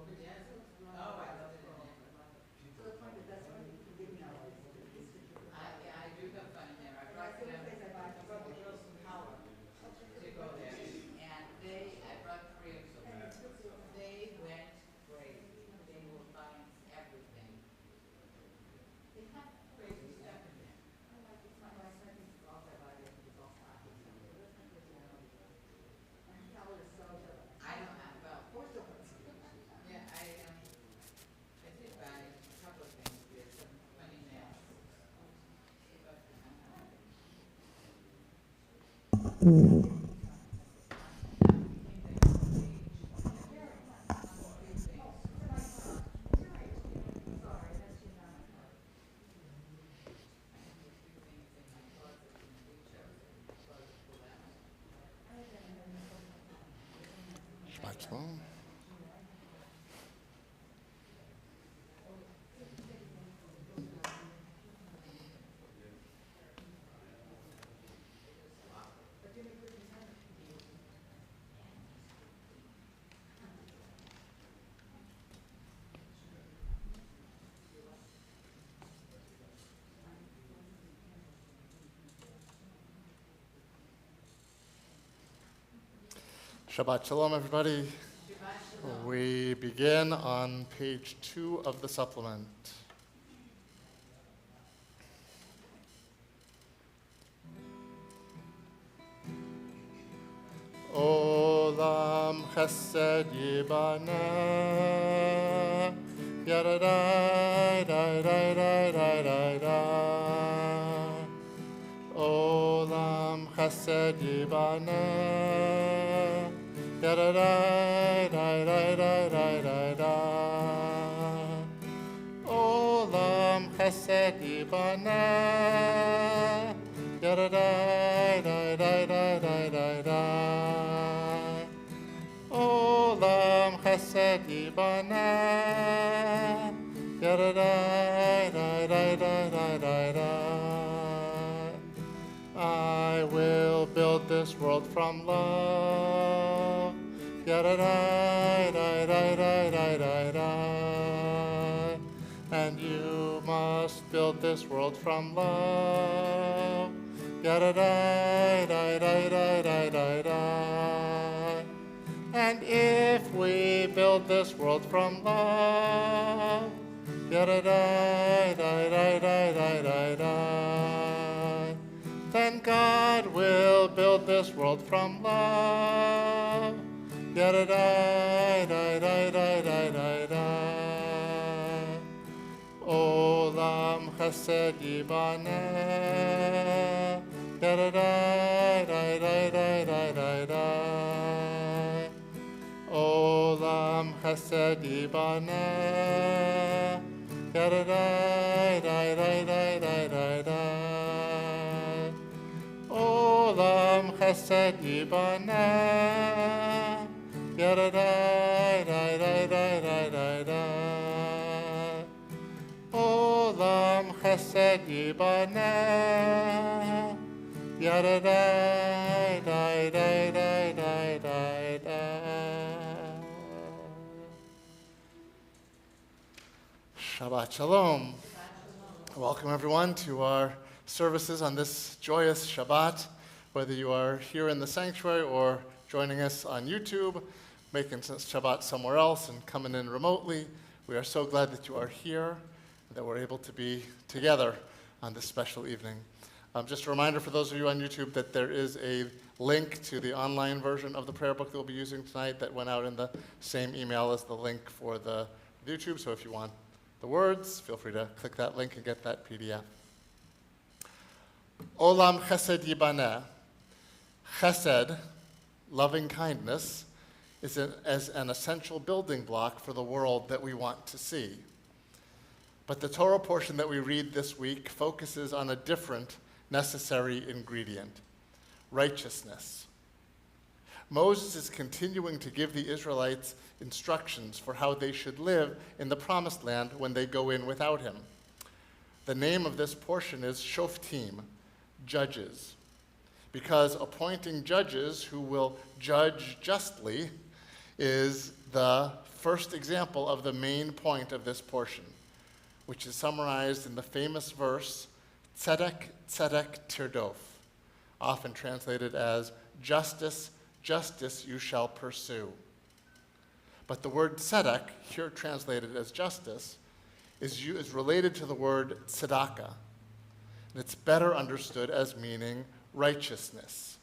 Oh, I love it in there. To the point that that's why you can give me all this. I do have fun in there. I brought the girls from Howard to go there, and I brought 3 of them. They went crazy. They were buying everything. They have crazy stuff in there. I don't have, well, yeah, I did buy a couple of things. There's some funny masks. Shabbat shalom. Shabbat shalom, everybody. We begin on page 2 of the supplement. Olam chesed yibaneh, yadadai, dai, dai, dai, dai, dai, dai. Olam chesed yibaneh, yadadai, dai, dai, dai, dai, dai, dai. Olam chesed yibaneh, yadadai, dai, dai, dai, dai, dai, dai. Olam chesed yibaneh, yadadai, dai, dai, dai, dai, dai, dai. I will build this world from love. Yadadai, dai, dai, dai, dai, dai, dai. And you must build this world from love. Yadadai, dai, dai, dai, dai, dai, dai. And if we build this world from love, yadadai, dai, dai, dai, dai, dai, dai, then God will build this world from love. Yadadai, dai, dai, dai, dai, dai, dai. Olam chesed yibaneh, yadadai, dai, dai, dai, dai, dai, dai. Olam chesed yibaneh, yadadai, dai, dai, dai, dai, dai, dai. Olam chesed yibaneh, yadadai, dai, dai, dai, dai, dai, dai. Olam chesed yibaneh, yadadai, dai, dai, dai, dai, dai, dai. Shabbat shalom. Welcome everyone to our services on this joyous Shabbat, whether you are here in the sanctuary or joining us on YouTube, making Shabbat somewhere else and coming in remotely. We are so glad that you are here, that we're able to be together on this special evening. Just a reminder for those of you on YouTube that there is a link to the online version of the prayer book that we'll be using tonight that went out in the same email as the link for the YouTube. So if you want the words, feel free to click that link and get that PDF. Olam chesed yibaneh. Chesed, loving kindness, is as an essential building block for the world that we want to see. But the Torah portion that we read this week focuses on a different necessary ingredient: righteousness. Moses is continuing to give the Israelites instructions for how they should live in the promised land when they go in without him. The name of this portion is Shoftim, judges, because appointing judges who will judge justly is the first example of the main point of this portion, which is summarized in the famous verse, Tzedek, Tzedek tirdof, often translated as justice, justice you shall pursue. But the word tzedek, here translated as justice, is related to the word tzedakah. And it's better understood as meaning righteousness,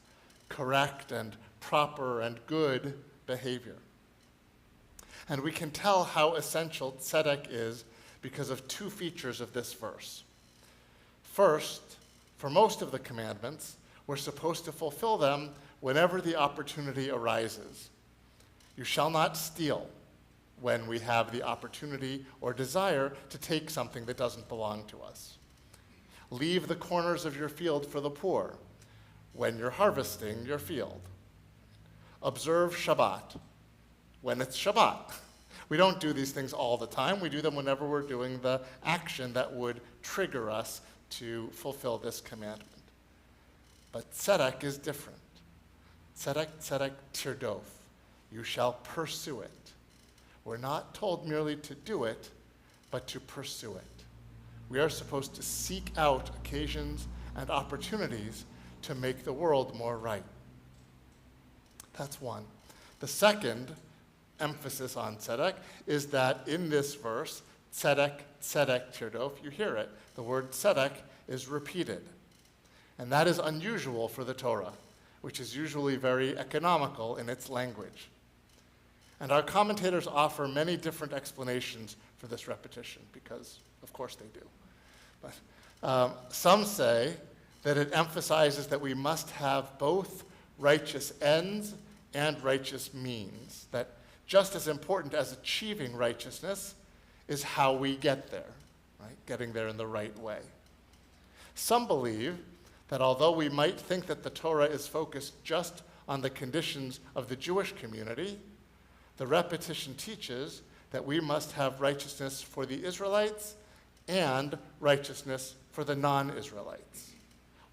correct and proper and good behavior. And we can tell how essential tzedek is because of two features of this verse. First, for most of the commandments, we're supposed to fulfill them whenever the opportunity arises. You shall not steal when we have the opportunity or desire to take something that doesn't belong to us. Leave the corners of your field for the poor when you're harvesting your field. Observe Shabbat when it's Shabbat. We don't do these things all the time. We do them whenever we're doing the action that would trigger us to fulfill this commandment. But tzedek is different. Tzedek, tzedek tirdof. You shall pursue it. We're not told merely to do it, but to pursue it. We are supposed to seek out occasions and opportunities to make the world more right. That's one. The second emphasis on tzedek is that in this verse, tzedek, tzedek tirdof, you hear it. The word tzedek is repeated. And that is unusual for the Torah, which is usually very economical in its language. And our commentators offer many different explanations for this repetition, because of course they do. But some say that it emphasizes that we must have both righteous ends and righteous means, that just as important as achieving righteousness is how we get there, right? Getting there in the right way. Some believe that although we might think that the Torah is focused just on the conditions of the Jewish community, the repetition teaches that we must have righteousness for the Israelites and righteousness for the non-Israelites.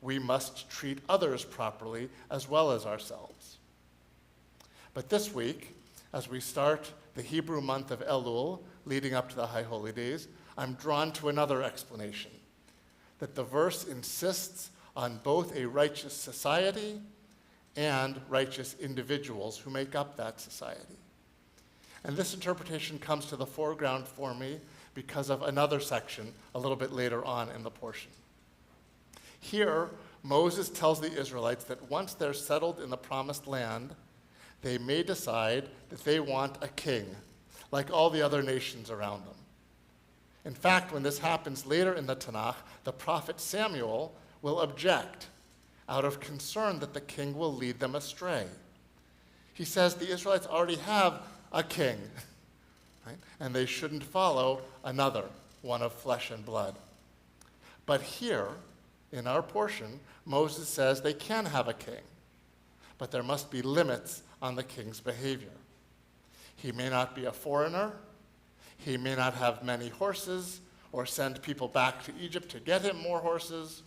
We must treat others properly as well as ourselves. But this week, as we start the Hebrew month of Elul, leading up to the High Holy Days, I'm drawn to another explanation, that the verse insists on both a righteous society and righteous individuals who make up that society. And this interpretation comes to the foreground for me because of another section a little bit later on in the portion. Here, Moses tells the Israelites that once they're settled in the promised land, they may decide that they want a king, like all the other nations around them. In fact, when this happens later in the Tanakh, the prophet Samuel will object out of concern that the king will lead them astray. He says the Israelites already have a king, right? And they shouldn't follow another, one of flesh and blood. But here, in our portion, Moses says they can have a king, but there must be limits on the king's behavior. He may not be a foreigner, he may not have many horses, or send people back to Egypt to get him more horses.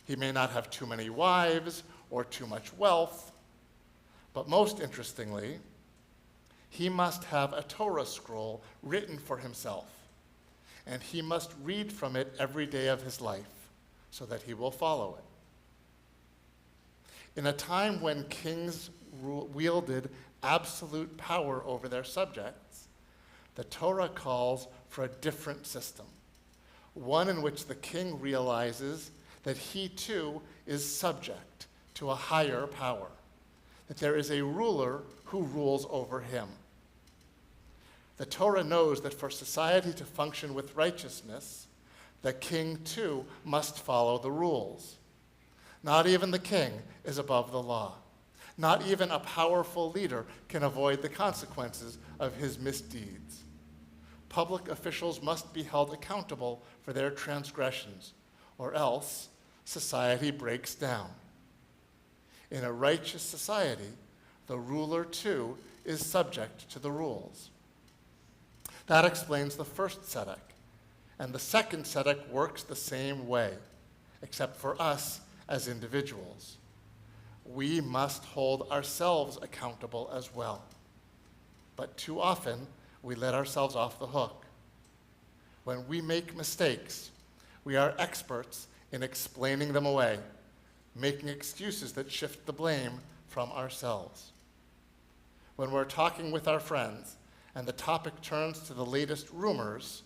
He may not have too many wives or too much wealth. But most interestingly, he must have a Torah scroll written for himself, and he must read from it every day of his life so that he will follow it. In a time when kings wielded absolute power over their subjects, the Torah calls for a different system, one in which the king realizes that he too is subject to a higher power, that there is a ruler who rules over him. The Torah knows that for society to function with righteousness, the king too must follow the rules. Not even the king is above the law. Not even a powerful leader can avoid the consequences of his misdeeds. Public officials must be held accountable for their transgressions, or else society breaks down. In a righteous society, the ruler too is subject to the rules. That explains the first tzedek. And the second tzedek works the same way, except for us as individuals. We must hold ourselves accountable as well. But too often, we let ourselves off the hook. When we make mistakes, we are experts in explaining them away, making excuses that shift the blame from ourselves. When we're talking with our friends and the topic turns to the latest rumors,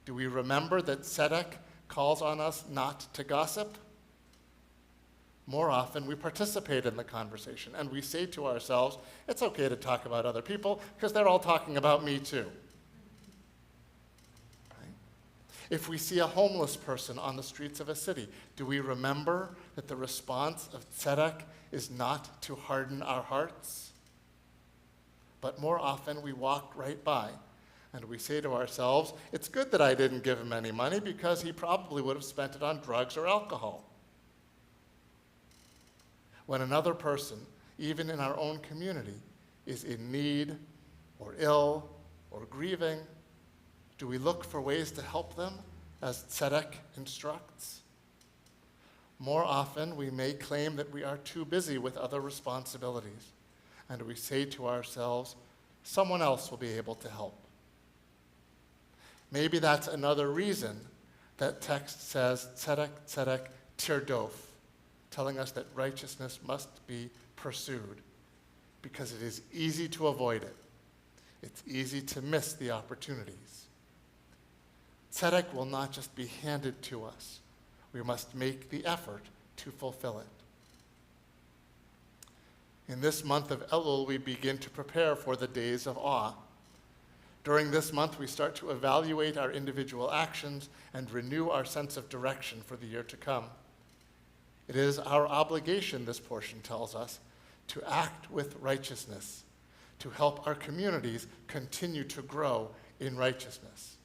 do we remember that Tzedek calls on us not to gossip? More often, we participate in the conversation and we say to ourselves, it's okay to talk about other people because they're all talking about me too. Right? If we see a homeless person on the streets of a city, do we remember that the response of Tzedek is not to harden our hearts? But more often, we walk right by and we say to ourselves, it's good that I didn't give him any money because he probably would have spent it on drugs or alcohol. When another person, even in our own community, is in need or ill or grieving, do we look for ways to help them as Tzedek instructs? More often, we may claim that we are too busy with other responsibilities, and we say to ourselves, someone else will be able to help. Maybe that's another reason that text says, Tzedek, Tzedek, tirdof, telling us that righteousness must be pursued, because it is easy to avoid it. It's easy to miss the opportunities. Tzedek will not just be handed to us. We must make the effort to fulfill it. In this month of Elul, we begin to prepare for the days of awe. During this month, we start to evaluate our individual actions and renew our sense of direction for the year to come. It is our obligation, this portion tells us, to act with righteousness, to help our communities continue to grow in righteousness.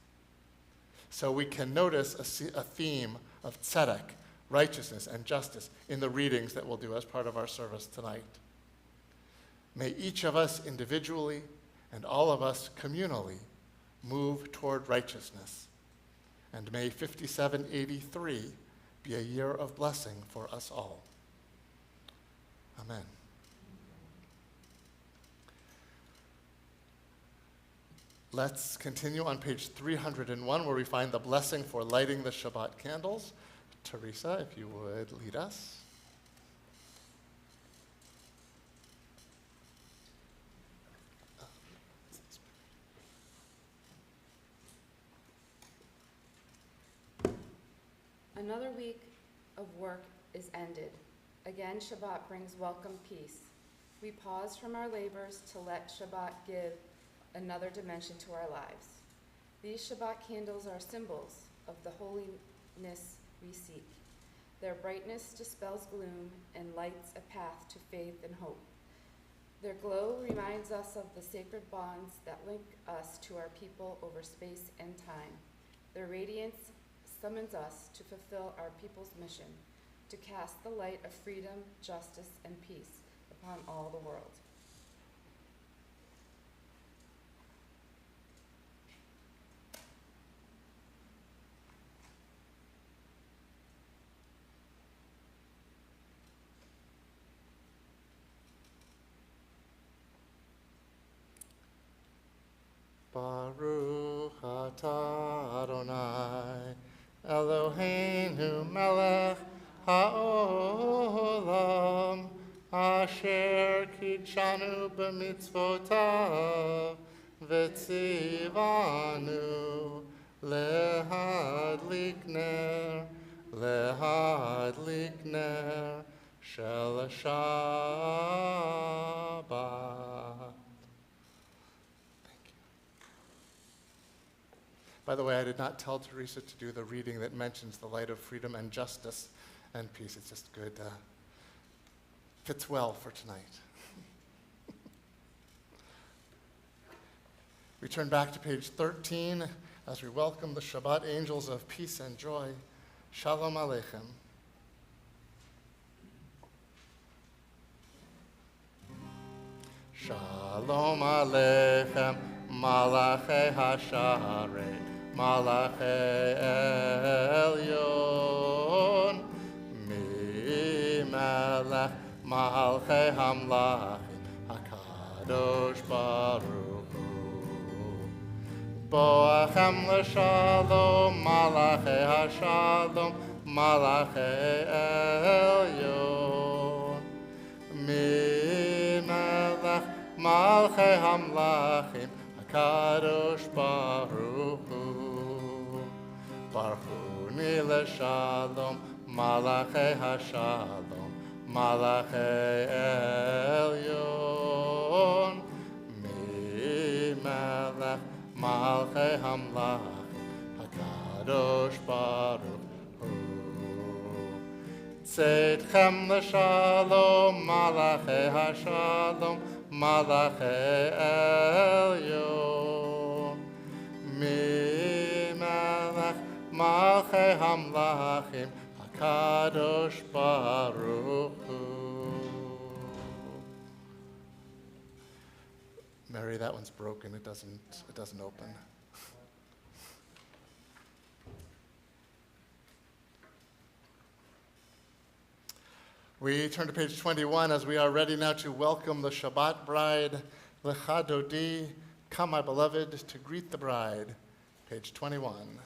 So we can notice a theme of tzedek, righteousness, and justice in the readings that we'll do as part of our service tonight. May each of us individually and all of us communally move toward righteousness. And may 5783 be a year of blessing for us all. Amen. Let's continue on page 301, where we find the blessing for lighting the Shabbat candles. Teresa, if you would lead us. Another week of work is ended. Again, Shabbat brings welcome peace. We pause from our labors to let Shabbat give another dimension to our lives. These Shabbat candles are symbols of the holiness we seek. Their brightness dispels gloom and lights a path to faith and hope. Their glow reminds us of the sacred bonds that link us to our people over space and time. Their radiance summons us to fulfill our people's mission, to cast the light of freedom, justice, and peace upon all the world. Baruch atah Adonai, Eloheinu melech haolam, asher kitshanu b'mitzvotav, v'tzivanu lehadlik ner shel Shabbat. By the way, I did not tell Teresa to do the reading that mentions the light of freedom and justice and peace. It's just good. Fits well for tonight. We turn back to page 13 as we welcome the Shabbat angels of peace and joy. Shalom Aleichem. Shalom Aleichem, Malachei Hasharei. Malachei Elyon, Mi Melech Malchei Hamlachim, HaKadosh Baruch Hu. Boachem l'shalom, malachei hashalom, malachei elyon. Mi melech malchei hamlachim, HaKadosh Baruch Hu. Baruchuni l'shalom, malachei hashalom, malachei elyon. Mi melech malchei hamlachim, HaKadosh Baruch Hu. Tzedchem l'shalom, malachei hashalom, malachei elyon. Mi melech malchei hamlachim, HaKadosh Baruch Hu. Mary, that one's broken. It doesn't open. We turn to page 21 as we are ready now to welcome the Shabbat bride, Lecha Dodi, come my beloved, to greet the bride. Page 21.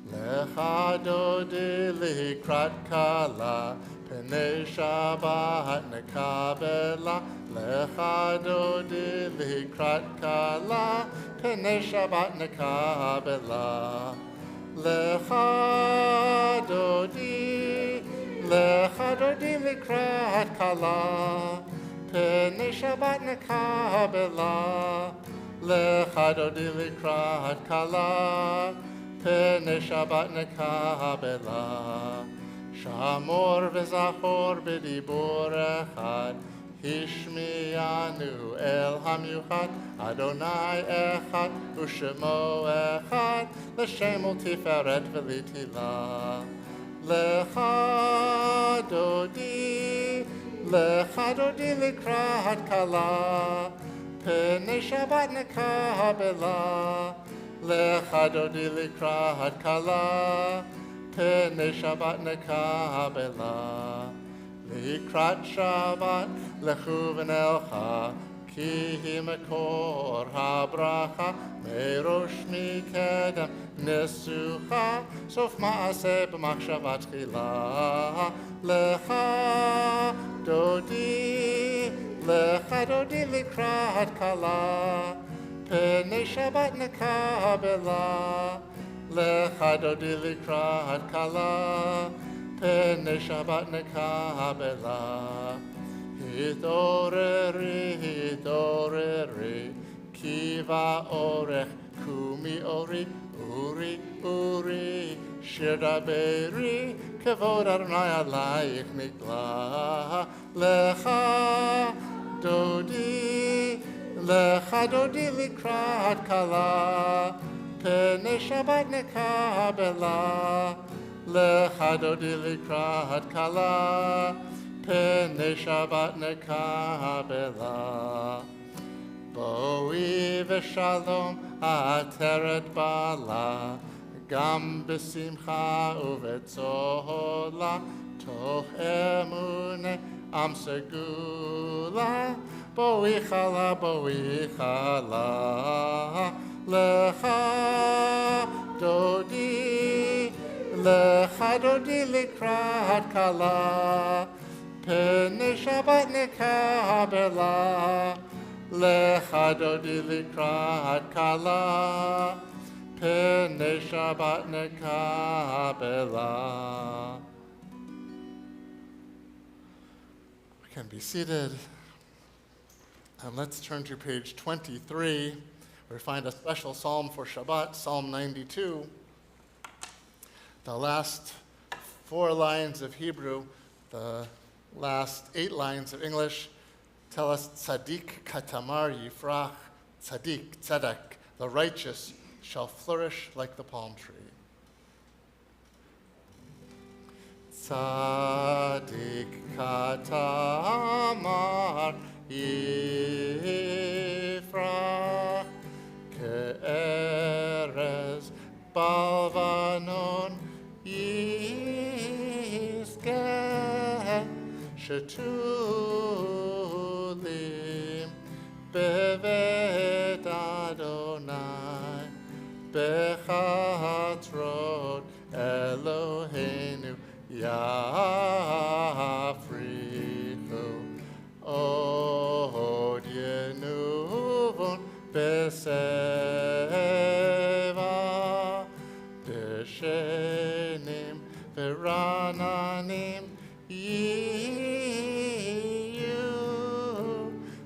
Lecha Dodi likrat kala, Pnei Shabbat nekabela. Lecha Dodi likrat kala, Pnei Shabbat nekabela. Lecha Dodi likrat kala, Pnei Shabbat nekabela. Lecha Dodi likrat kala, Pnei Shabbat nekabela. Shamor v'zachor b'dibur echad, Hishmianu el hamyuchad, Adonai echad, u'shemo echad, l'shem u'tiferet v'litila. Lecha Dodi likrat kala, Pnei Shabbat nekabela. Lecha Dodi likrat kala, Pnei Shabbat nekabela. Likrat Shabbat lechu v'nelcha, ki hi mekor habracha, merosh mikedem nesucha, sof ma'aseh b'machshavat tchila. Lecha Dodi likrat kala, Pnei Shabbat nekabela. Lecha Dodi likrat kala, Pnei Shabbat nekabela. Hitoreri, kiva orech, kumi ori, uri, shir daberi, kavod Adonai alayich nigla. Lecha Dodi likrat kala, Pnei Shabbat nekabela. Lecha Dodi likrat kala, Pnei Shabbat nekabela. Boi v'shalom ateret bala, gam b'simcha uvetzola, toch emune am segula. Boi chala, Lecha Dodi likrat kala, Pnei Shabbat nekabela. Lecha Dodi likrat kala, Pnei Shabbat nekabela. We can be seated. And let's turn to page 23, where we find a special psalm for Shabbat, Psalm 92. The last 4 lines of Hebrew, the last 8 lines of English tell us Tzadik katamar yifrach, tzedek, the righteous shall flourish like the palm tree. Tzadik katamar yifrach, ke'erez balvanon yizkeh, shetulim bevet Adonai bechatrot Eloheinu yafrichu od yenuvon beseva deshenim verananim yiyu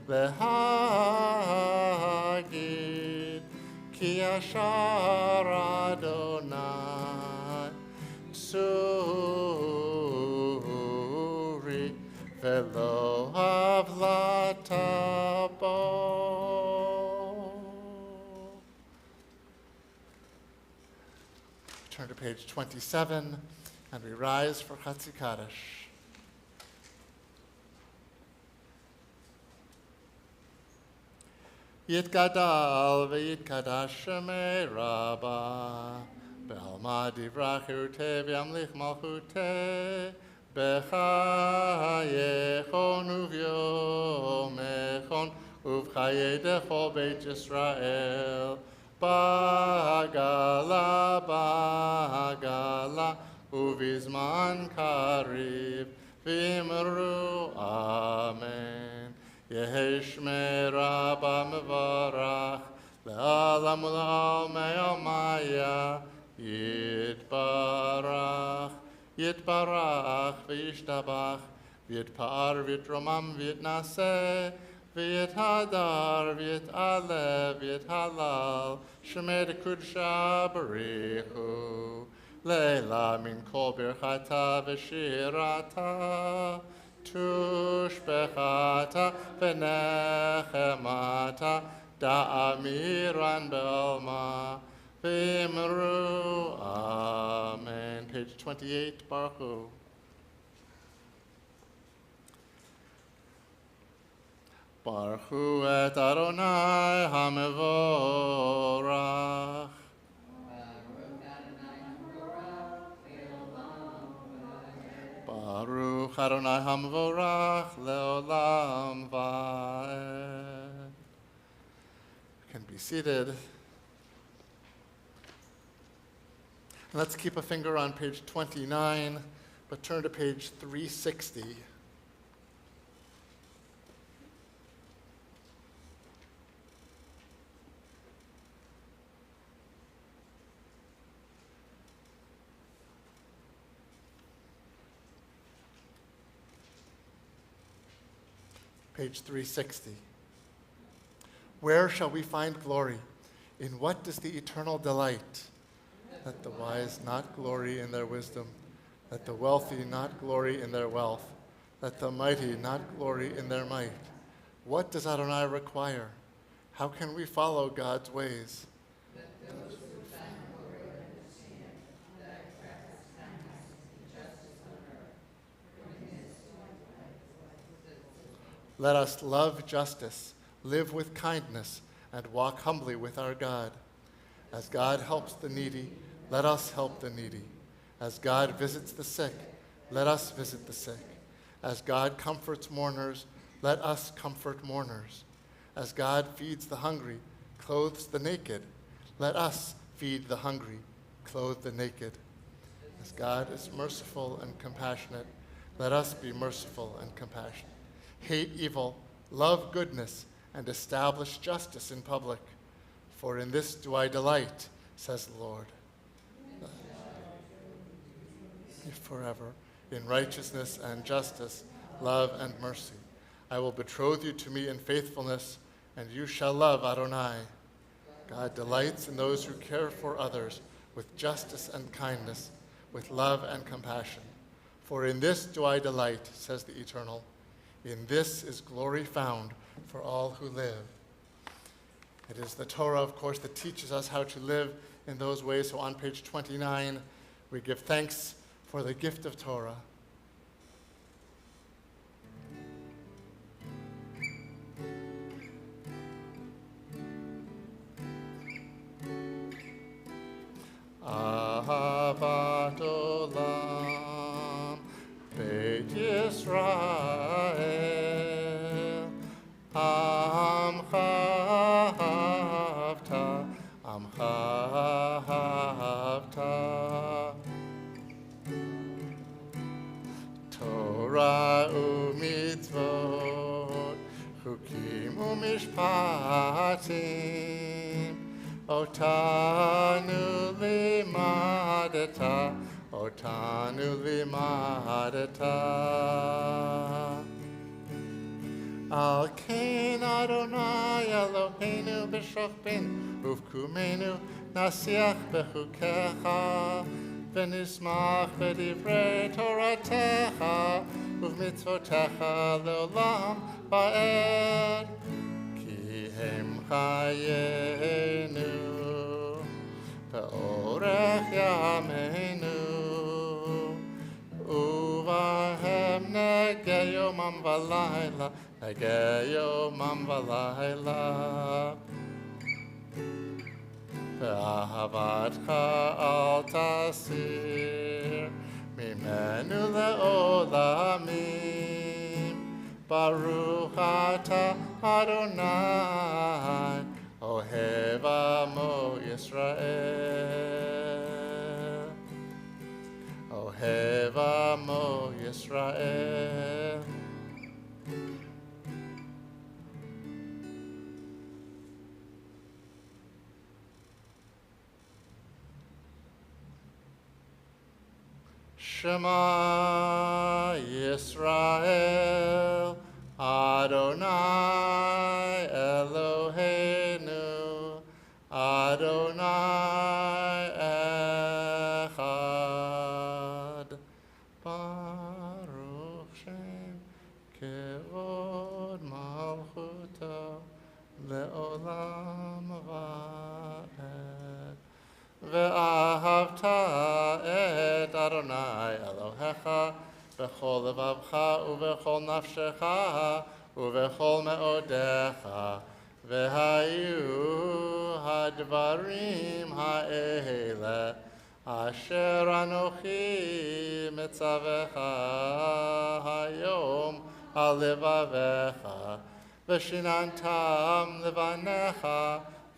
lehagid ki ashar Adonai suri velo havlatabo. Turn to page 27, and we rise for Chatzi Kaddish. Yitgadal v'yitkadash shemei Rabbah Be'alma divrach iruteh v'yamlich malchuteh B'chayechon uv'yomechon uv'chayei dechol Beit Yisrael Bagala uvizman kariv v'imru amen. Yehi shmei Rabbah mevarach le'alam u'l'almei almaya yitbarach v'yishtabach v'yitpa'ar v'yitromam v'yitnaseh v'yithadar v'yit'aleh v'yithalal shemei dekudesha barichu leila min kol birchata v'shirata tushbechata v'nechemata da'amiran be'alma v'imru amen. Page 28, Baruch Hu. Baruch Hu et Adonai HaMevorach. Baruch Adonai HaMevorach leolam va'ed. You can be seated. Let's keep a finger on page 29, but turn to page 360. Page 360. Where shall we find glory? In what does the eternal delight? Let the wise not glory in their wisdom. Let the wealthy not glory in their wealth. Let the mighty not glory in their might. What does Adonai require? How can we follow God's ways? Let us love justice, live with kindness, and walk humbly with our God. As God helps the needy, let us help the needy. As God visits the sick, let us visit the sick. As God comforts mourners, let us comfort mourners. As God feeds the hungry, clothes the naked, let us feed the hungry, clothe the naked. As God is merciful and compassionate, let us be merciful and compassionate. Hate evil, love goodness, and establish justice in public. For in this do I delight, says the Lord. Forever, in righteousness and justice, love and mercy. I will betroth you to me in faithfulness, and you shall love Adonai. God delights in those who care for others with justice and kindness, with love and compassion. For in this do I delight, says the Eternal. In this is glory found for all who live. It is the Torah, of course, that teaches us how to live in those ways. So on page 29, we give thanks for the gift of Torah. Ahavat olam, Beit Yisrael. Torah u'mitzvot, chukim u'mishpatim, otanu limadeta, otanu limadeta. Al kein Adonai Eloheinu b'shofbenu uvkumenu nasiach bechukecha v'nismach b'divrei Toratecha uv'mitzvotecha le'olam va'ed ki hem chayenu be'orech yameinu uvahem negeh yomam v'layla negeh yomam v'layla ve'ahavatcha al tasir mimenu le'olamim baruch ata Adonai ohev amo Yisrael ohev amo Yisrael. Shema Yisrael, Adonai Eloheinu, Adonai Echad. Baruch Shem Kevod Malchuto Le'olam Va'ed. Ve'ahavta et Adonai Elohecha b'chol levavcha u'b'chol nafshecha u'b'chol me'odecha ve'hayu hadvarim ha'ele asher anochi mitzavecha hayom al levavecha v'shinantam levanecha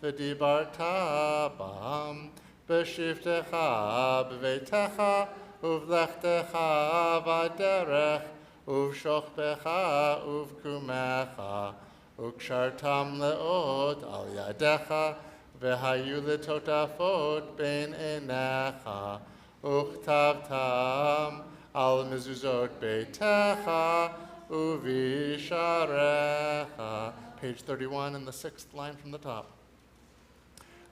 v'dibarta bam b'shivtecha b'veitecha uv'lechtecha v'derech uv'shochbecha uv'kumecha u'kshartam le'od al yadecha v'hayu letotafot ben enecha u'chtavtam al mezuzot beitecha u'visharecha. Page 31 in the 6th line from the top.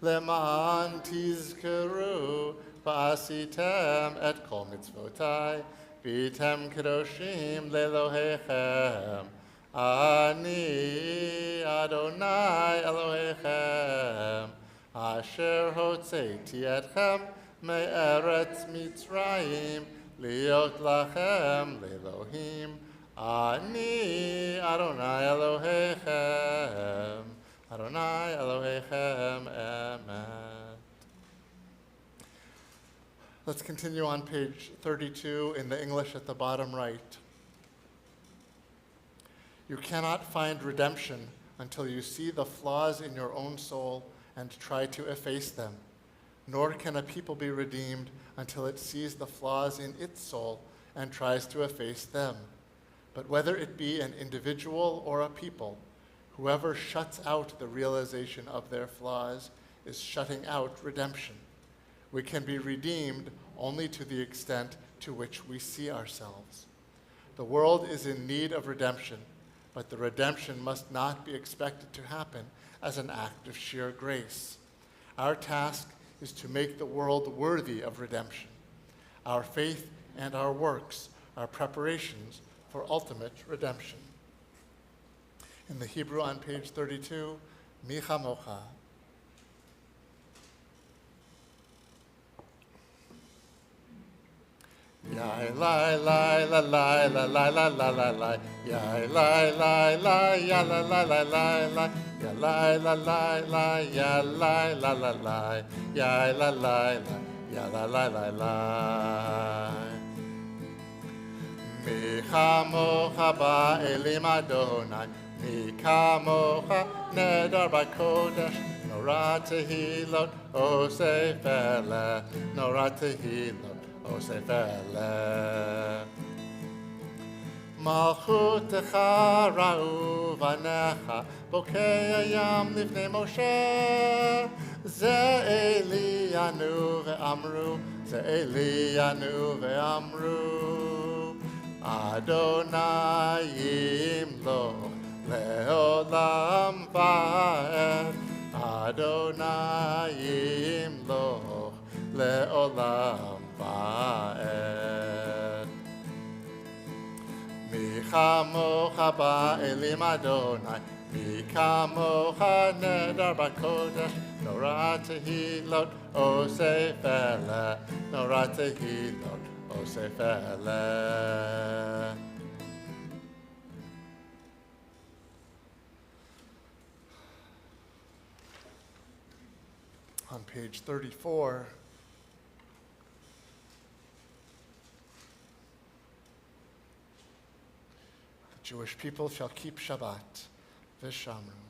Leman tizkeru v'asitem et kol mitzvotai v'yitem kedoshim le'Elohechem ani Adonai Elohechem asher hotzeiti etchem me'eretz Mitzrayim liot lachem le'Elohim ani Adonai Elohechem Adonai Elohechem Emet. Let's continue on page 32 in the English at the bottom right. You cannot find redemption until you see the flaws in your own soul and try to efface them. Nor can a people be redeemed until it sees the flaws in its soul and tries to efface them. But whether it be an individual or a people, whoever shuts out the realization of their flaws is shutting out redemption. We can be redeemed only to the extent to which we see ourselves. The world is in need of redemption, but the redemption must not be expected to happen as an act of sheer grace. Our task is to make the world worthy of redemption. Our faith and our works are preparations for ultimate redemption. In the Hebrew on page 32, Mi chamocha. Yai lai lai la lai la lai la la la lai. Yai lai lai lai ya la lai lai lai lai. Ya lai la lai lai ya lai la la lai. Yai la lai lai ya la lai lai lai. Mi chamocha ba'elim Adonai. Mi kamocha nedar b'kodesh, nora tehilot osef eleh, nora tehilot osef eleh. מלכותך ראו בניך, בוקע ים לפני משה. זה אלינו ואמרו, זה אלינו ואמרו, אדוני ימלוך לעולם ועד, אדוני ימלוך לעולם ועד. מי כמוך באלים אדוני, מי כמוך נדר בקודש, נורא תהילות עושה פלא, נורא תהילות עושה פלא. On page 34, the Jewish people shall keep Shabbat, Vishamru.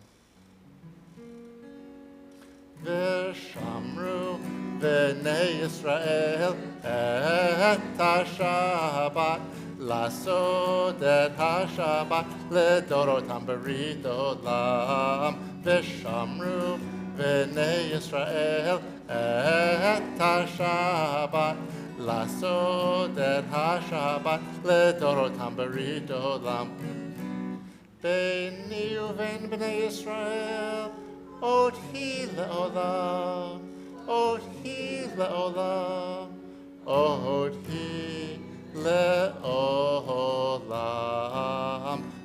Vishamru Bnei Yisrael et HaShabbat, לעשות את השבת לדורותם ברית עולם. ושמרו בני ישראל את השבת, לעשות את השבת לדורותם ברית עולם. ביני ובין בני ישראל עוד היא לעולם, עוד היא לעולם, עוד היא לעולם.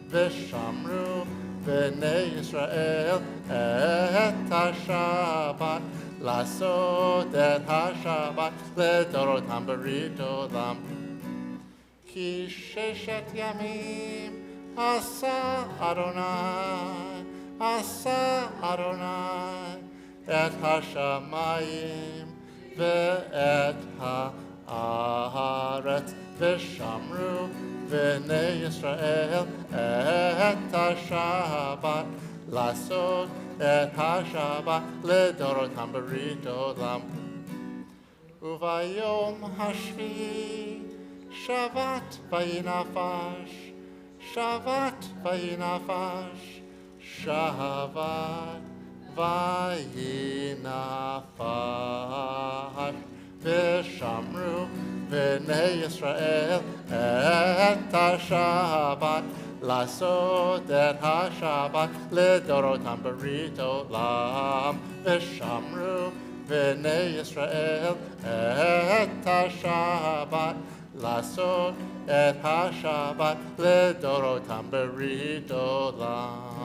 ושמרו בני ישראל את השבת, לעשות את השבת לדורותם ברית עולם. כי 6 ימים עשה אדוני, עשה אדוני את השמיים ואת הארץ. ושמרו בני ישראל את השבת, לעשות את השבת לדורותם ברית עולם. וביום השביעי שבת ויהי נפש, שבת ויהי נפש, שבת ויהי נפש. ושמרו בני ישראל את השבת, לעשות את השבת לדורותם ברית עולם. ושמרו בני ישראל את השבת, לעשות את השבת לדורותם ברית עולם.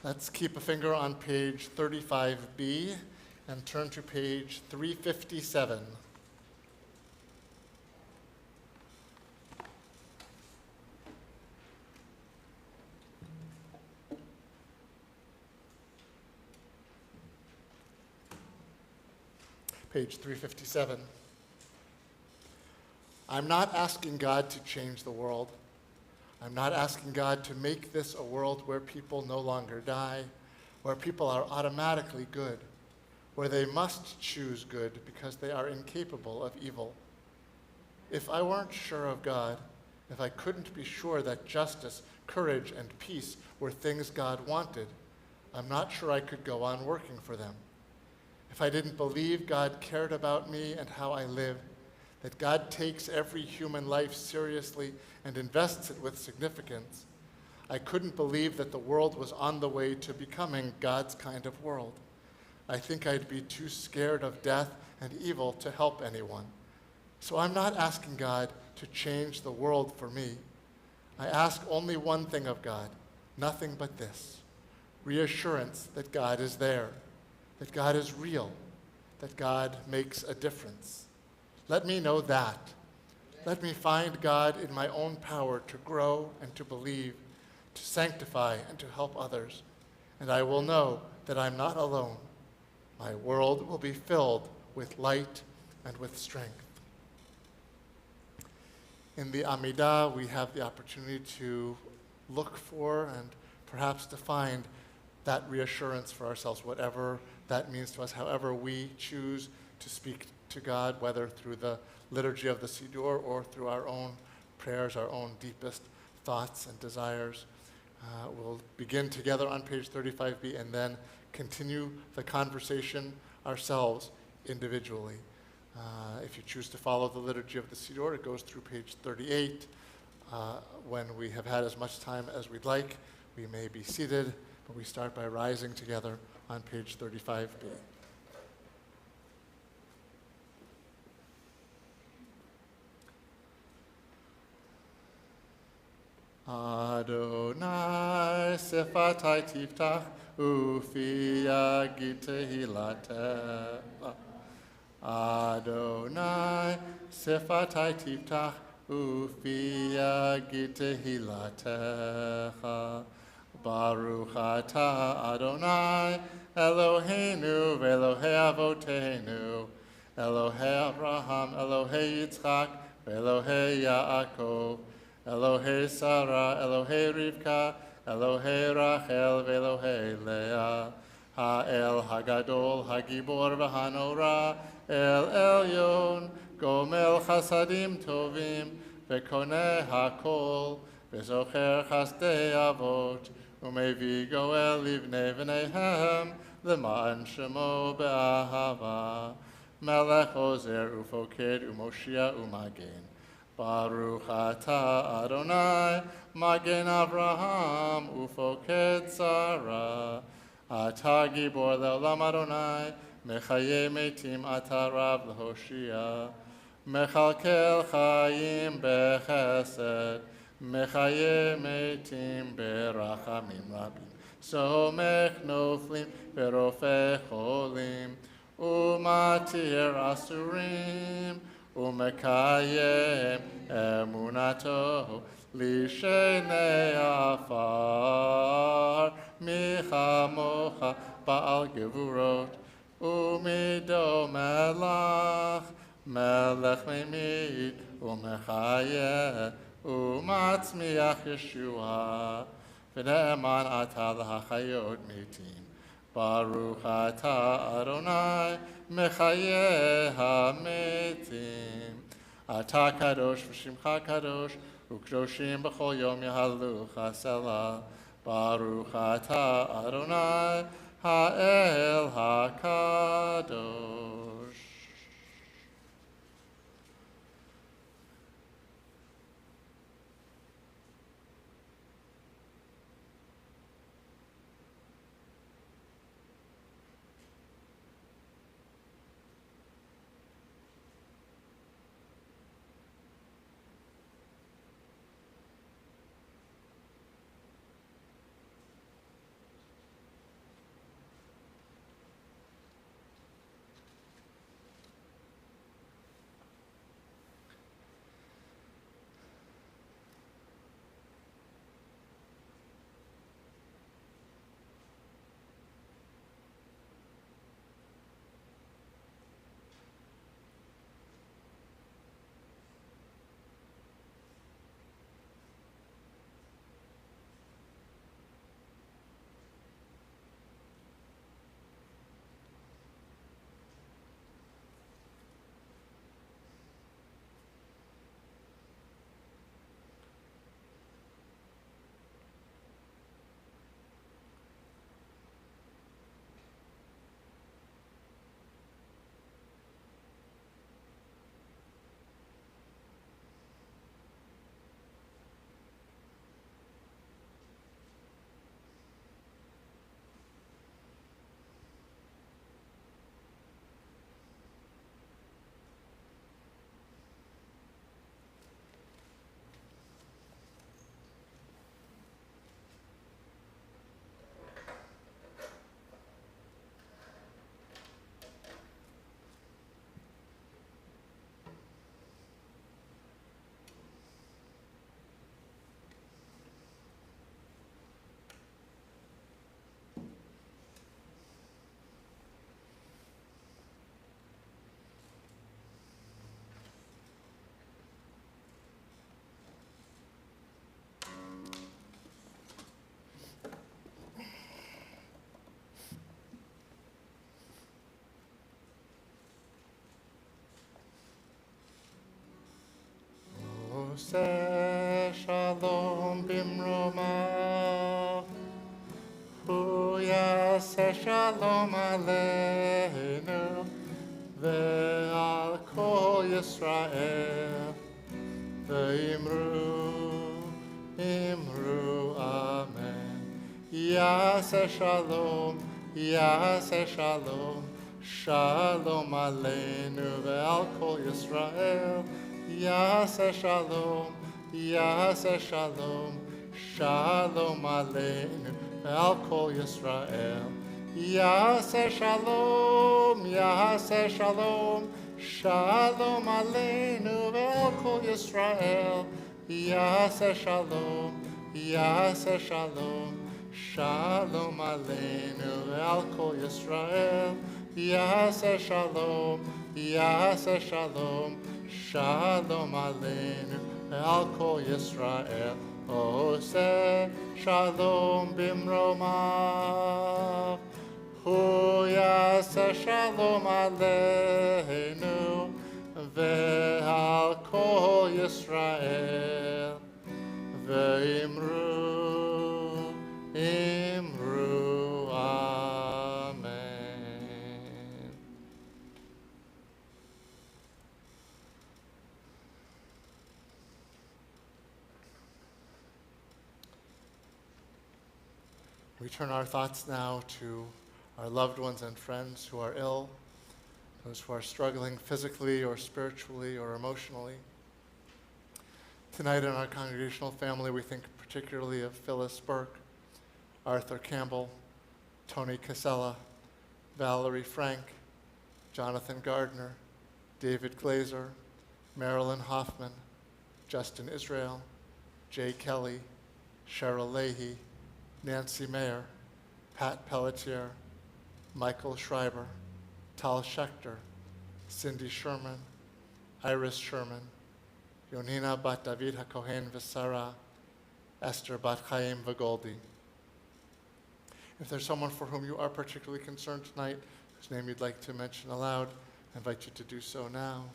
Let's keep a finger on page 35B and turn to page 357. Page 357. I'm not asking God to change the world. I'm not asking God to make this a world where people no longer die, where people are automatically good, where they must choose good because they are incapable of evil. If I weren't sure of God, if I couldn't be sure that justice, courage, and peace were things God wanted, I'm not sure I could go on working for them. If I didn't believe God cared about me and how I live, that God takes every human life seriously and invests it with significance, I couldn't believe that the world was on the way to becoming God's kind of world. I think I'd be too scared of death and evil to help anyone. So I'm not asking God to change the world for me. I ask only one thing of God, nothing but this: reassurance that God is there, that God is real, that God makes a difference. Let me know that. Let me find God in my own power to grow and to believe, to sanctify and to help others. And I will know that I'm not alone. My world will be filled with light and with strength. In the Amidah, we have the opportunity to look for and perhaps to find that reassurance for ourselves, whatever that means to us, however we choose to speak to God, whether through the liturgy of the Siddur or through our own prayers, our own deepest thoughts and desires. We'll begin together on page 35b and then continue the conversation ourselves individually. If you choose to follow the liturgy of the Siddur, it goes through page 38. When we have had as much time as we'd like, we may be seated, but we start by rising together on page 35b. Adonai sefatai tiftach ufi yagid tehilatech. Adonai sefatai tiftach ufi yagid tehilatech. Baruch atah Adonai Eloheinu ve'Elohei avoteinu Elohei Abraham Elohei Yitzchak ve'Elohei Yaakov Elohei Sarah, Elohei Rivka, Elohei Rachel, ve'Elohei Leah, Ha'el Hagadol, Hagibor v'Hanora, El Elyon, Gomel Chasadim Tovim, Ve'Koneh HaKol, Ve'Zocher Chasdei Avot, U'Mevi Goel Livnei V'neihem, L'Ma'an Shemo Be'ahava, Melech Ozer U'Foked U'Moshia U'Magen. Baruch atah Adonai, Magen Avraham, Ufoked Sarah. Atah Gibor le'olam Adonai, Mechaye metim atah Rav l'Hoshia. Mechalkel chayim bechesed, Mechaye metim berachamim rabim. Somech noflim berofeh cholim, Umatir asurim, Umekayem emunato lishenei afar michamocha ba'al gevurot umido melach melech memid umechayeh umatzmiach Yeshua v'ne'eman atah l'hachayot mitim. Baruch atah Adonai Mechayeh hametim. Atah kadosh v'shimcha kadosh u'kdoshim b'chol yom yahalucha selah. Baruch atah Adonai ha'el hakadosh. Ose shalom bimromav. Hu yaseh shalom aleinu ve'al kol Yisrael. Ve'imru, imru, amen. Yaseh shalom, shalom aleinu ve'al kol Yisrael. Yaseh shalom, shalom aleinu ve'al kol Yisrael. Yaseh shalom, shalom aleinu ve'al kol Yisrael. Yaseh shalom, shalom aleinu ve'al kol Yisrael. Yaseh shalom, shalom aleinu ve'al kol Yisrael. Ose shalom bimromav. Hu yaseh shalom aleinu ve'al kol Yisrael. Ve'imru, imru, amen. We turn our thoughts now to our loved ones and friends who are ill, those who are struggling physically or spiritually or emotionally. Tonight in our congregational family, we think particularly of Phyllis Burke, Arthur Campbell, Tony Casella, Valerie Frank, Jonathan Gardner, David Glazer, Marilyn Hoffman, Justin Israel, Jay Kelly, Cheryl Leahy, Nancy Mayer, Pat Pelletier, Michael Schreiber, Tal Schechter, Cindy Sherman, Iris Sherman, Yonina bat David HaKohen v'Sara, Esther bat Chaim v'Goldi. If there's someone for whom you are particularly concerned tonight, whose name you'd like to mention aloud, I invite you to do so now.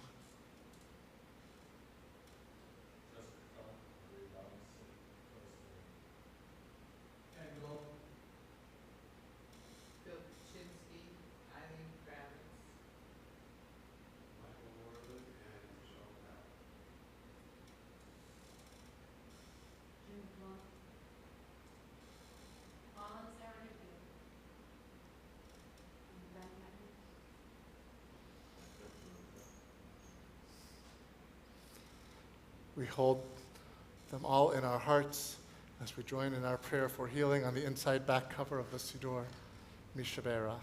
Bill Chinsky, Eileen Kravitz, Jim Plum. We hold them all in our hearts as we join in our prayer for healing on the inside back cover of the Siddur, Mishaberach.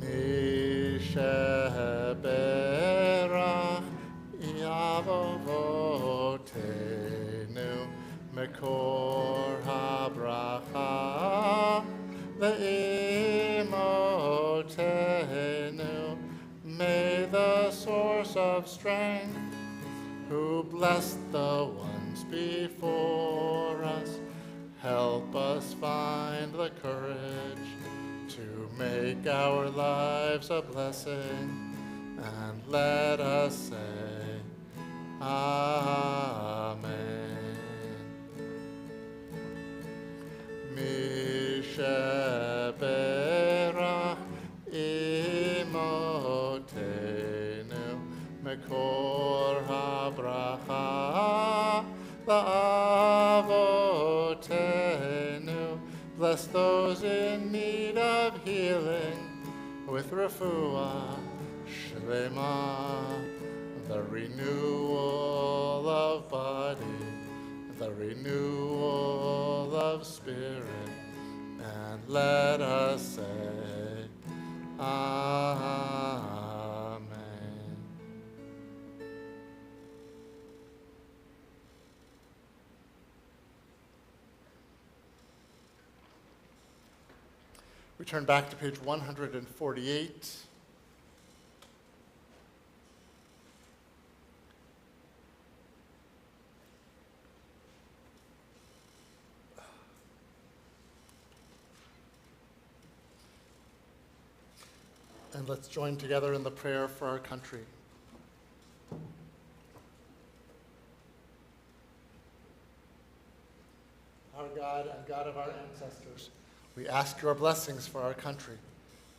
Mishaberach Yavovotenu Mekor HaBracha Le'imotenu. May the source of strength, who blessed the ones before us, help us find the courage to make our lives a blessing, and let us say, Amen. Mishaberach imotenu mekor habracha la'avotenu. Bless those in need of healing with refuah shlema, the renewal of body, the renewal of spirit, and let us say, Amen. We turn back to page 148. And let's join together in the prayer for our country. of our ancestors. We ask your blessings for our country,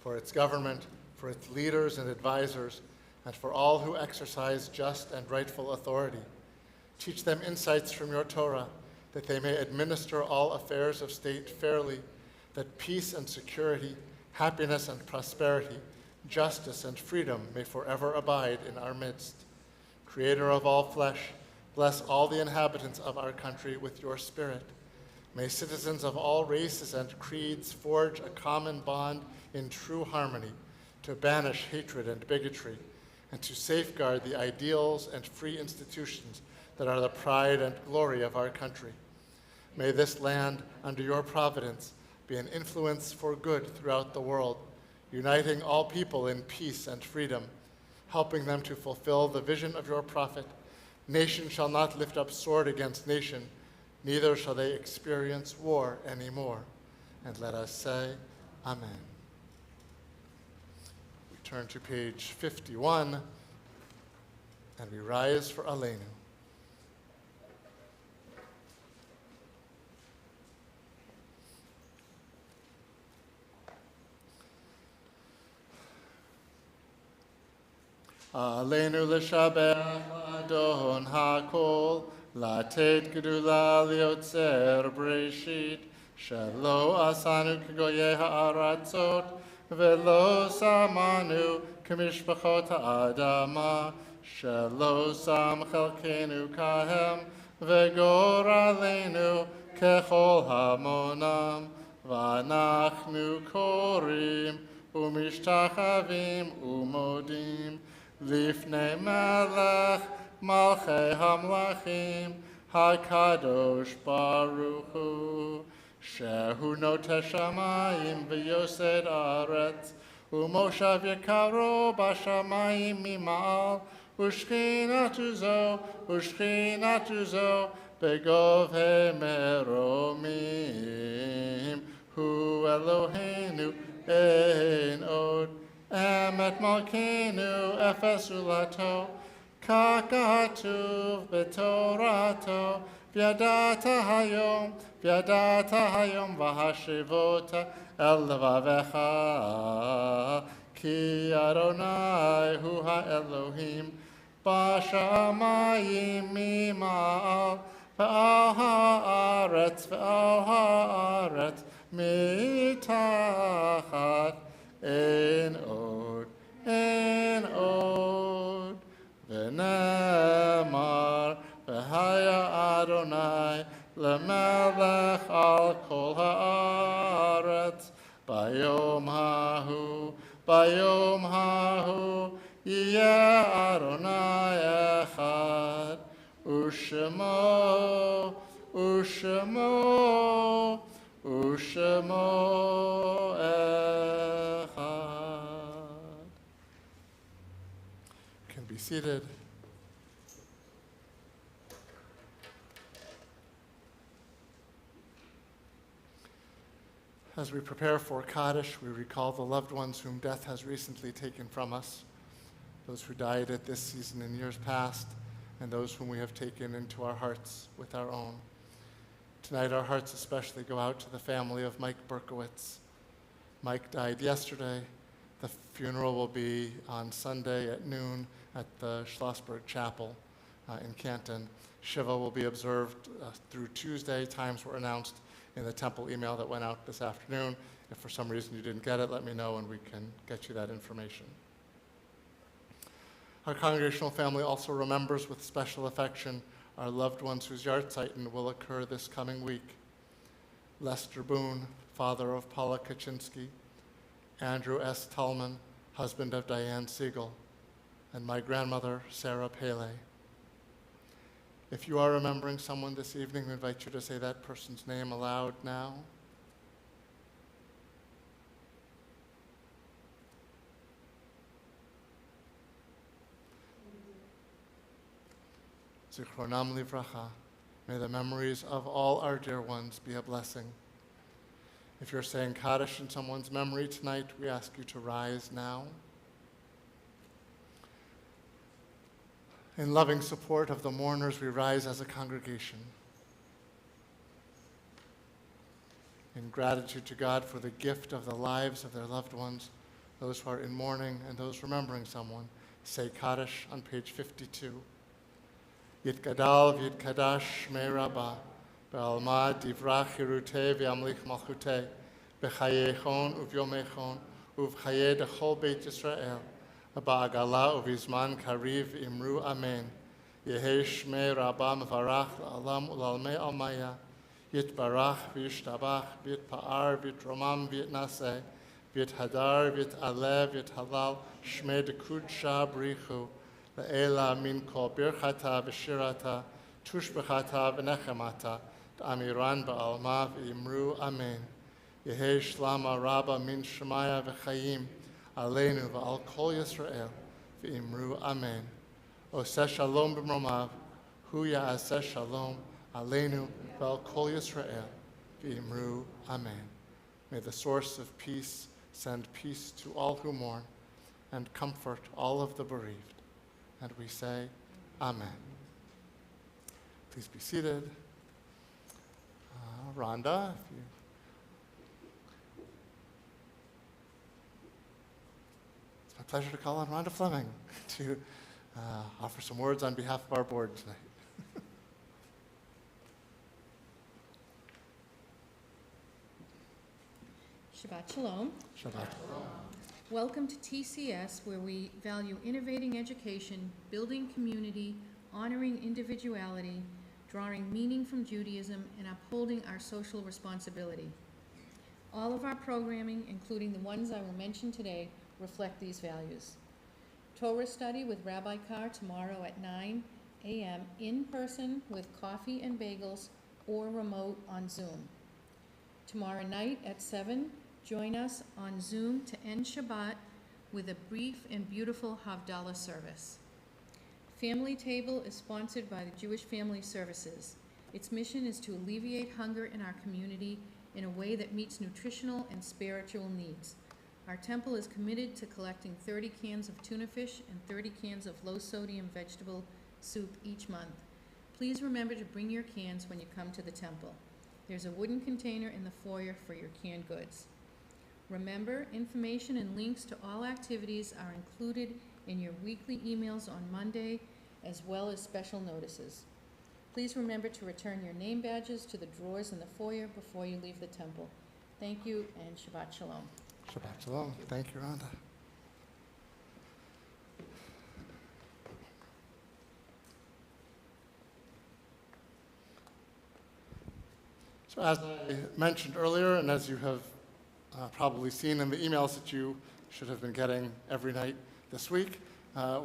for its government, for its leaders and advisors, and for all who exercise just and rightful authority. Teach them insights from your Torah, that they may administer all affairs of state fairly, that peace and security, happiness and prosperity, justice and freedom may forever abide in our midst. Creator of all flesh, bless all the inhabitants of our country with your Spirit. May citizens of all races and creeds forge a common bond in true harmony to banish hatred and bigotry, and to safeguard the ideals and free institutions that are the pride and glory of our country. May this land, under your providence, be an influence for good throughout the world, uniting all people in peace and freedom, helping them to fulfill the vision of your prophet. Nation shall not lift up sword against nation, neither shall they experience war anymore. And let us say, Amen. We turn to page 51, and we rise for Aleinu. Aleinu l'shabech Adon hakol, לתת גדולה ליוצר בראשית, שלא עשנו כגויי הארצות, ולא שמנו כמשפחות האדמה, שלא שם חלקנו כהם, וגורלנו ככל המונם, ואנחנו קוראים ומשתחווים ומודים לפני מלך מלכי המלכים, הקדוש ברוך הוא, שהוא נוטה שמיים ויוסד ארץ, ומושב יקרו בשמיים ממעל, ושכינתו זו בגובה מרומים. הוא אלוהינו אין עוד, אמת מלכנו אפס זולתו, כך כתוב בתורתו, וידעת היום והשיבות אל לבביך, כי אדוני הוא האלוהים בשמיים ממעל, ועל הארץ מתחת, אין עוד. ונאמר, והיה אדוני למלך על כל הארץ, ביום ההוא יהיה אדוני אחד, ושמו אחד. Can be seated. As we prepare for Kaddish, we recall the loved ones whom death has recently taken from us, those who died at this season in years past, and those whom we have taken into our hearts with our own. Tonight, our hearts especially go out to the family of Mike Berkowitz. Mike died yesterday. The funeral will be on Sunday at noon at the Schlossberg Chapel in Canton. Shiva will be observed through Tuesday. Times were announced in the temple email that went out this afternoon. If for some reason you didn't get it, let me know and we can get you that information. Our congregational family also remembers with special affection our loved ones whose Yahrzeit will occur this coming week. Lester Boone, father of Paula Kaczynski, Andrew S. Tallman, husband of Diane Siegel, and my grandmother, Sarah Pele. If you are remembering someone this evening, we invite you to say that person's name aloud now. Zichronam livracha. May the memories of all our dear ones be a blessing. If you're saying Kaddish in someone's memory tonight, we ask you to rise now. In loving support of the mourners, we rise as a congregation. in gratitude to God for the gift of the lives of their loved ones, those who are in mourning and those remembering someone, say Kaddish on page 52. Yitgadal v'yitkadash shmei Rabbah, be'alma divrach hirutei v'yamlich malchutei, b'chayechon uvyomechon, uv'chayei dechol Beit Yisrael, ba'agala uv'izman kariv imru amen. Yehei shmei Rabbah mevarach la'alam u'lalmei almaya, yitbarach v'yishtabach, v'yitpa'ar v'yitromam v'yitnaseh, v'yithadar v'yit'aleh v'yithalal shmei dekudsha brichu, Le'ela min kol birchata v'shirata, tushbechata v'nechemata, d'amiran ba'alma v'imru amen. Yehei shlama rabba min shemaya v'chayim, aleinu v'al kol Yisrael, v'imru amen. Oseh shalom b'mromav, hu ya'aseh shalom, aleinu v'al kol Yisrael, v'imru amen. May the source of peace send peace to all who mourn, and comfort all of the bereaved. And we say, Amen. Please be seated. Rhonda, if you... It's my pleasure to call on Rhonda Fleming to offer some words on behalf of our board tonight. Shabbat Shalom. Shabbat Shalom. Welcome to TCS, where we value innovating education, building community, honoring individuality, drawing meaning from Judaism, and upholding our social responsibility. All of our programming, including the ones I will mention today, reflect these values. Torah study with Rabbi Carr tomorrow at 9 a.m. in person with coffee and bagels, or remote on Zoom. Tomorrow night at 7, join us on Zoom to end Shabbat with a brief and beautiful Havdalah service. Family Table is sponsored by the Jewish Family Services. Its mission is to alleviate hunger in our community in a way that meets nutritional and spiritual needs. Our temple is committed to collecting 30 cans of tuna fish and 30 cans of low-sodium vegetable soup each month. Please remember to bring your cans when you come to the temple. There's a wooden container in the foyer for your canned goods. Remember, information and links to all activities are included in your weekly emails on Monday, as well as special notices. Please remember to return your name badges to the drawers in the foyer before you leave the temple. Thank you, and Shabbat Shalom. Shabbat Shalom. Thank you, Rhonda. So as I mentioned earlier, and as you have probably seen in the emails that you should have been getting every night this week,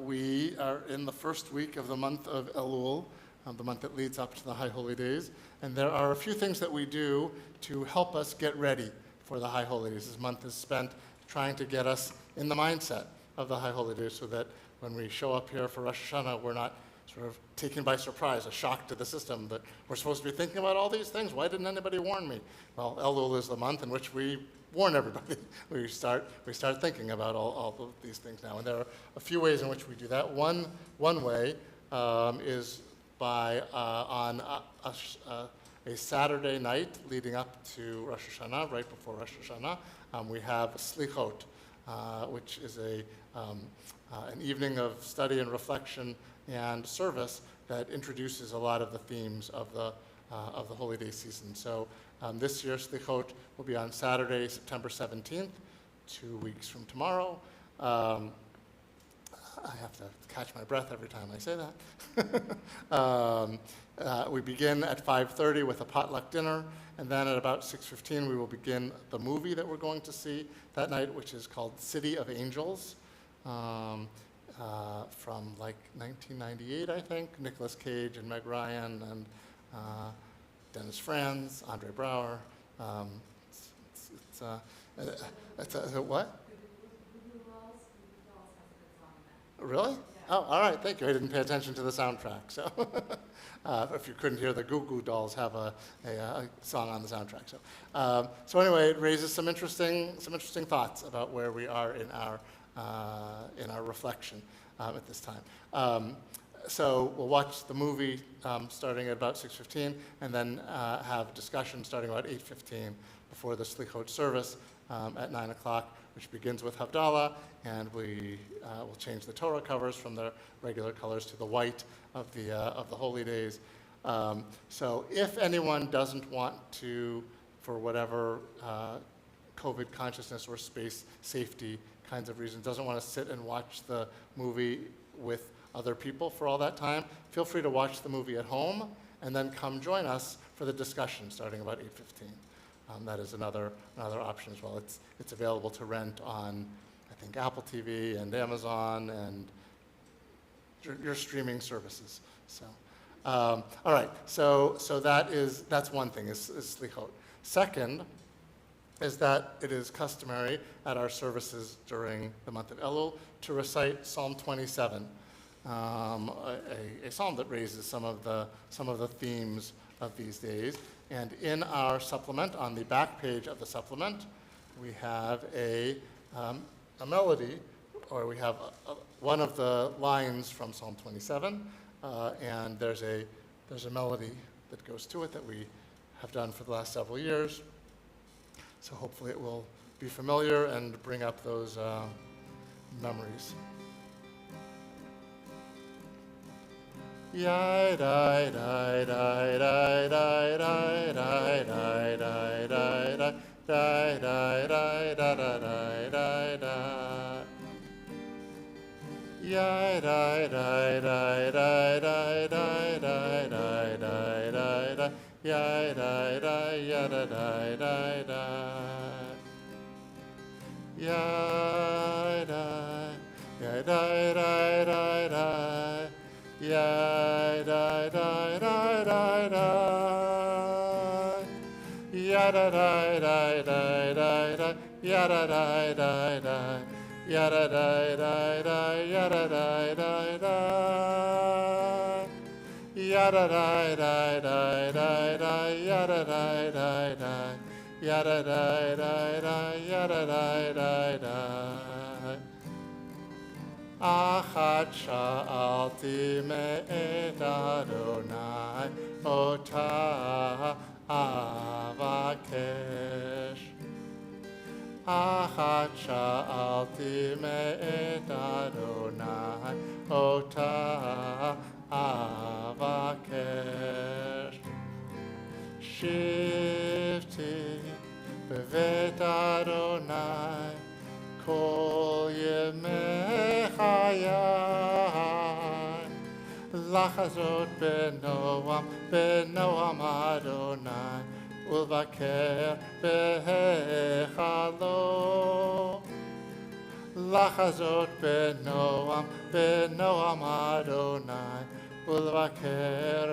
we are in the first week of the month of Elul, the month that leads up to the High Holy Days. And there are a few things that we do to help us get ready for the High Holy Days. This month is spent trying to get us in the mindset of the High Holy Days so that when we show up here for Rosh Hashanah, we're not sort of taken by surprise, a shock to the system that we're supposed to be thinking about all these things. Why didn't anybody warn me? Well, Elul is the month in which we warn everybody. We start thinking about all of these things now. And there are a few ways in which we do that. One way is by on a Saturday night leading up to Rosh Hashanah, right before Rosh Hashanah, we have Slichot, which is an evening of study and reflection and service that introduces a lot of the themes of the Holy Day season. So this year, Slichot will be on Saturday, September 17th, 2 weeks from tomorrow. I have to catch my breath every time I say that. We begin at 5:30 with a potluck dinner, and then at about 6:15 we will begin the movie that we're going to see that night, which is called City of Angels, from like 1998, I think. Nicolas Cage and Meg Ryan and Dennis Franz, Andre Braugher. It's a what? Really? Oh, all right, thank you. I didn't pay attention to the soundtrack. So if you couldn't hear, the Goo Goo Dolls have a song on the soundtrack. So anyway, it raises some interesting thoughts about where we are in our reflection at this time. So we'll watch the movie starting at about 6:15, and then have discussion starting about 8:15 before the Slichot service at 9 o'clock, which begins with Havdalah, and we will change the Torah covers from their regular colors to the white of the holy days. So if anyone doesn't want to, for whatever COVID consciousness or space safety kinds of reasons, doesn't want to sit and watch the movie with other people for all that time, feel free to watch the movie at home and then come join us for the discussion starting about 8:15. That is another option as well. It's available to rent on, I think, Apple TV and Amazon and your streaming services. So, all right. So that's one thing is Slichot. Second is that it is customary at our services during the month of Elul to recite Psalm 27, a psalm that raises some of the themes of these days. And in our supplement, on the back page of the supplement, we have a melody, or we have one of the lines from Psalm 27, and there's a melody that goes to it that we have done for the last several years. So hopefully it will be familiar and bring up those memories. Ya da da da da da da da da da da da da da da da da. Ya da da da da da da da da da da. Ya da da ya da da da da. Ya da ya da da da da. Ya da da da da da. Ya da da da da da da. Ya da da da da. Ya da da da da. Ya da da da da. Ya da da da da da da. Ya da da da da. Ya da da da da. Ya da da da da. Achat sha'alti me'et Adonai, ota avakesh. Achat sha'alti me'et Adonai, ota avakesh. Shivti bevet Adonai, kol yemei chayai, lachazot benoam Adonai, ulvaker behechalo. Lachazot benoam Adonai, ulvaker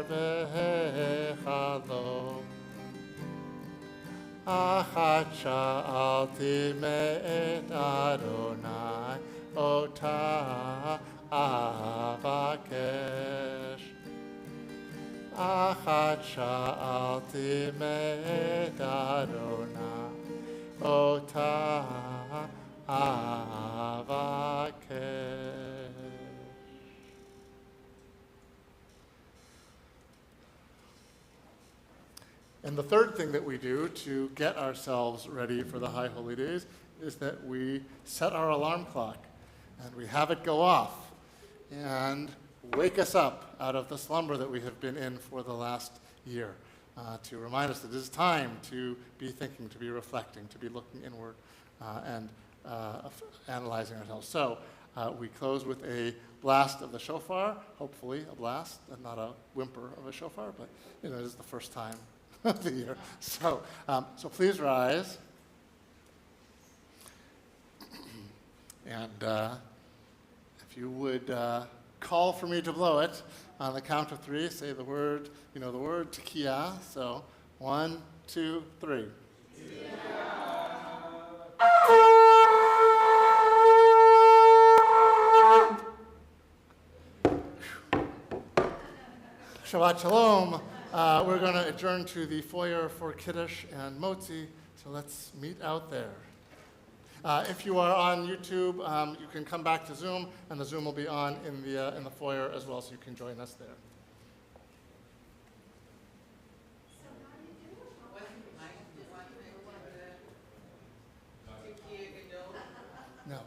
behechalo. Achat sha'alti me'et Adonai, ota avakesh. Achat sha'alti me'et Adonai, ota avakesh. And the third thing that we do to get ourselves ready for the High Holy Days is that we set our alarm clock and we have it go off and wake us up out of the slumber that we have been in for the last year, to remind us that it is time to be thinking, to be reflecting, to be looking inward and analyzing ourselves. So we close with a blast of the shofar, hopefully a blast and not a whimper of a shofar, but it is the first time of the year. So please rise. And if you would call for me to blow it on the count of three, say the word, the word tekiah. So 1, 2, 3. Shabbat Shalom. We're going to adjourn to the foyer for Kiddush and Motzi, so let's meet out there. If you are on YouTube, you can come back to Zoom, and the Zoom will be on in the foyer as well, so you can join us there. No.